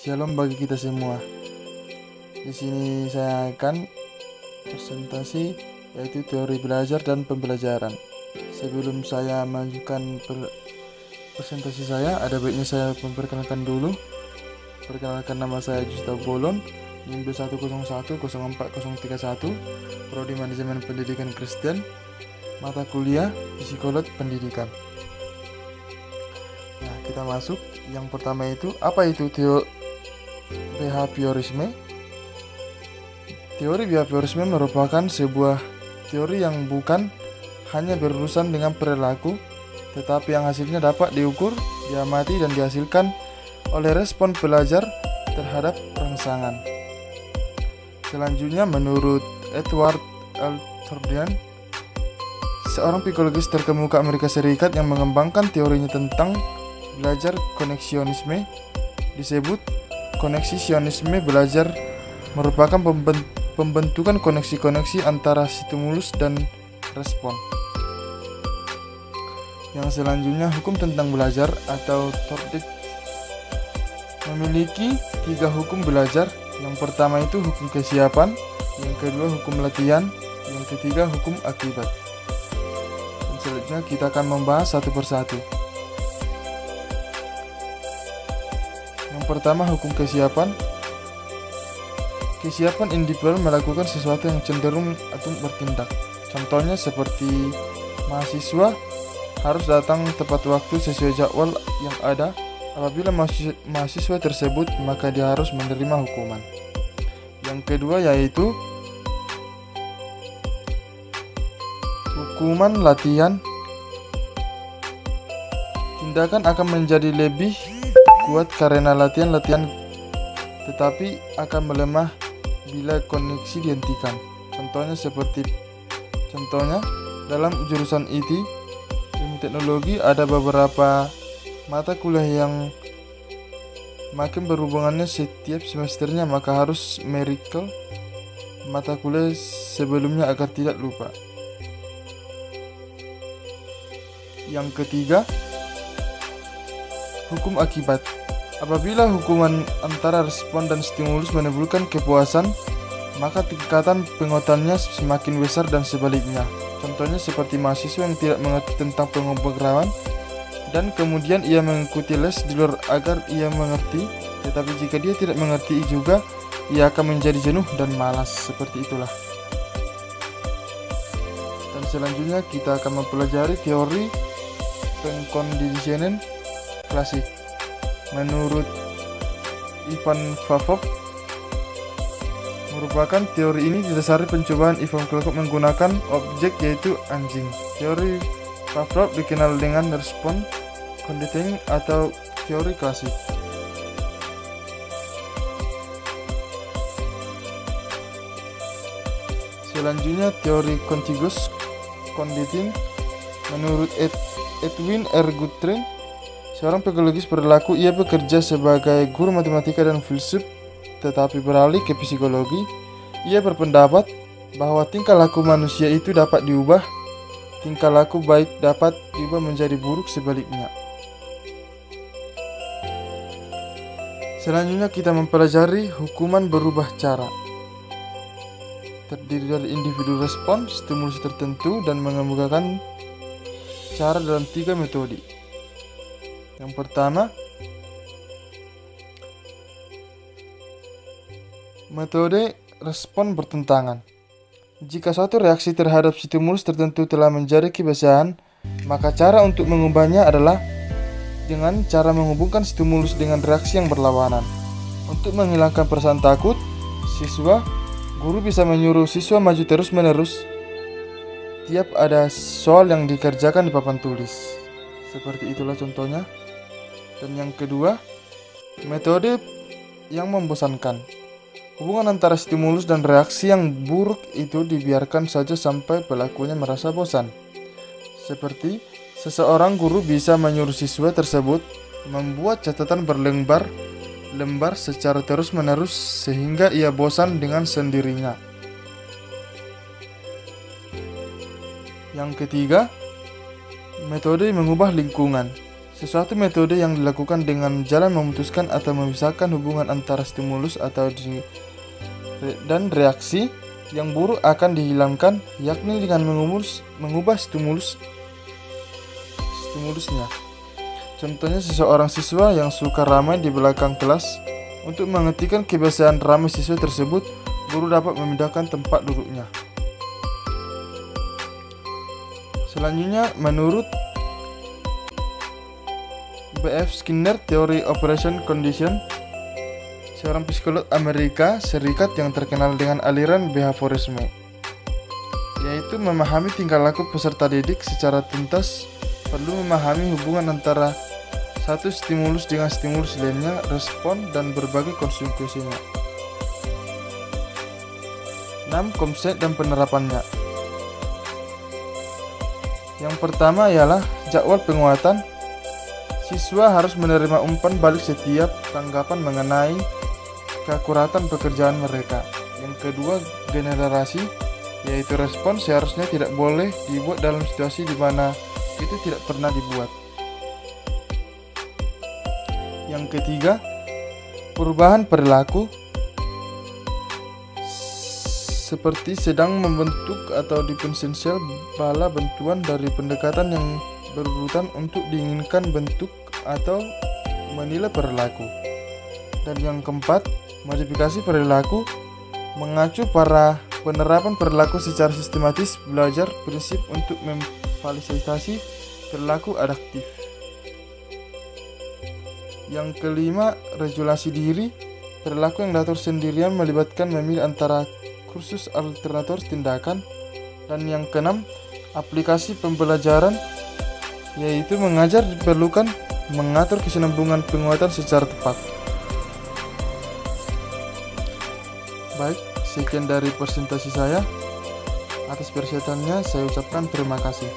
Shalom bagi kita semua. Di sini saya akan presentasi yaitu teori belajar dan pembelajaran. Sebelum saya mengajukan presentasi saya, ada baiknya saya memperkenalkan dulu. Perkenalkan, nama saya Justa Bolon, NIM 1010431, Prodi Manajemen Pendidikan Kristen, mata kuliah Psikologi Pendidikan. Nah, kita masuk. Yang pertama itu, apa itu behaviorisme? Teori behaviorisme merupakan sebuah teori yang bukan hanya berurusan dengan perilaku, tetapi yang hasilnya dapat diukur, diamati, dan dihasilkan oleh respon pelajar terhadap rangsangan. Selanjutnya, menurut Edward L. Thorndike, seorang psikologis terkemuka Amerika Serikat yang mengembangkan teorinya tentang belajar koneksionisme, disebut koneksionisme belajar merupakan pembentukan koneksi-koneksi antara stimulus dan respon. Yang selanjutnya, hukum tentang belajar atau Thorndike memiliki 3 hukum belajar. Yang pertama itu hukum kesiapan, yang kedua hukum latihan, yang ketiga hukum akibat. Dan selanjutnya kita akan membahas satu persatu. Yang pertama, hukum kesiapan. Kesiapan individu melakukan sesuatu yang cenderung atau bertindak. Contohnya seperti mahasiswa harus datang tepat waktu sesuai jadwal yang ada. Apabila mahasiswa tersebut, maka dia harus menerima hukuman. Yang kedua yaitu hukuman latihan. Tindakan akan menjadi lebih kuat karena latihan, tetapi akan melemah bila koneksi dihentikan. Contohnya dalam jurusan IT, ilmu teknologi, ada beberapa mata kuliah yang makin berhubungannya setiap semesternya, maka harus merecall mata kuliah sebelumnya agar tidak lupa. Yang ketiga, hukum akibat. Apabila hubungan antara respon dan stimulus menimbulkan kepuasan, maka tingkatan penguatannya semakin besar dan sebaliknya. Contohnya seperti mahasiswa yang tidak mengerti tentang pengetahuan dan kemudian ia mengikuti les di luar agar ia mengerti, tetapi jika dia tidak mengerti juga, ia akan menjadi jenuh dan malas. Seperti itulah. Dan selanjutnya kita akan mempelajari teori pengkondisionan klasik. Menurut Ivan Pavlov, merupakan teori ini didasari pencobaan Ivan Pavlov menggunakan objek yaitu anjing. Teori Pavlov dikenal dengan respon conditioning atau teori klasik. Selanjutnya, teori contiguous conditioning. Menurut Edwin R. Guthrie, seorang psikologis perilaku, ia bekerja sebagai guru matematika dan filsuf, tetapi beralih ke psikologi. Ia berpendapat bahwa tingkah laku manusia itu dapat diubah, tingkah laku baik dapat diubah menjadi buruk sebaliknya. Selanjutnya kita mempelajari hukuman berubah cara. Terdiri dari individu respon, stimulus tertentu, dan mengemukakan cara dalam 3 metode. Yang pertama, metode respon bertentangan. Jika suatu reaksi terhadap stimulus tertentu telah menjadi kebiasaan, maka cara untuk mengubahnya adalah dengan cara menghubungkan stimulus dengan reaksi yang berlawanan. Untuk menghilangkan perasaan takut, guru bisa menyuruh siswa maju terus-menerus tiap ada soal yang dikerjakan di papan tulis. Seperti itulah contohnya. Dan yang kedua, metode yang membosankan. Hubungan antara stimulus dan reaksi yang buruk itu dibiarkan saja sampai pelakunya merasa bosan. Seperti seseorang guru bisa menyuruh siswa tersebut membuat catatan berlembar-lembar secara terus-menerus sehingga ia bosan dengan sendirinya. Yang ketiga, metode mengubah lingkungan. Sesuatu metode yang dilakukan dengan jalan memutuskan atau memisahkan hubungan antara stimulus dan reaksi yang buruk akan dihilangkan, yakni dengan mengubah stimulusnya. Contohnya seseorang siswa yang suka ramai di belakang kelas. Untuk menghentikan kebiasaan ramai siswa tersebut, guru dapat memindahkan tempat duduknya. Selanjutnya, menurut B.F. Skinner, teori operation condition, seorang psikolog Amerika Serikat yang terkenal dengan aliran behaviorisme, yaitu memahami tingkah laku peserta didik secara tuntas, perlu memahami hubungan antara satu stimulus dengan stimulus lainnya, respon, dan berbagai konsekuensinya. 6. Konsep dan penerapannya. Yang pertama ialah jadwal penguatan. Siswa harus menerima umpan balik setiap tanggapan mengenai keakuratan pekerjaan mereka. Yang kedua, generasi, yaitu respon seharusnya tidak boleh dibuat dalam situasi di mana itu tidak pernah dibuat. Yang ketiga, perubahan perilaku, seperti sedang membentuk atau diferensial bala bantuan dari pendekatan yang berurutan untuk diinginkan bentuk atau menilai perilaku. Dan yang keempat, modifikasi perilaku, mengacu para penerapan perilaku secara sistematis, belajar prinsip untuk memfasilitasi perilaku adaptif. Yang kelima, regulasi diri, perilaku yang diatur sendirian melibatkan memilih antara kursus alternatif tindakan. Dan yang keenam, aplikasi pembelajaran, yaitu mengajar diperlukan mengatur kesinambungan penguatan secara tepat. Baik, sekian dari presentasi saya. Atas perhatiannya saya ucapkan terima kasih.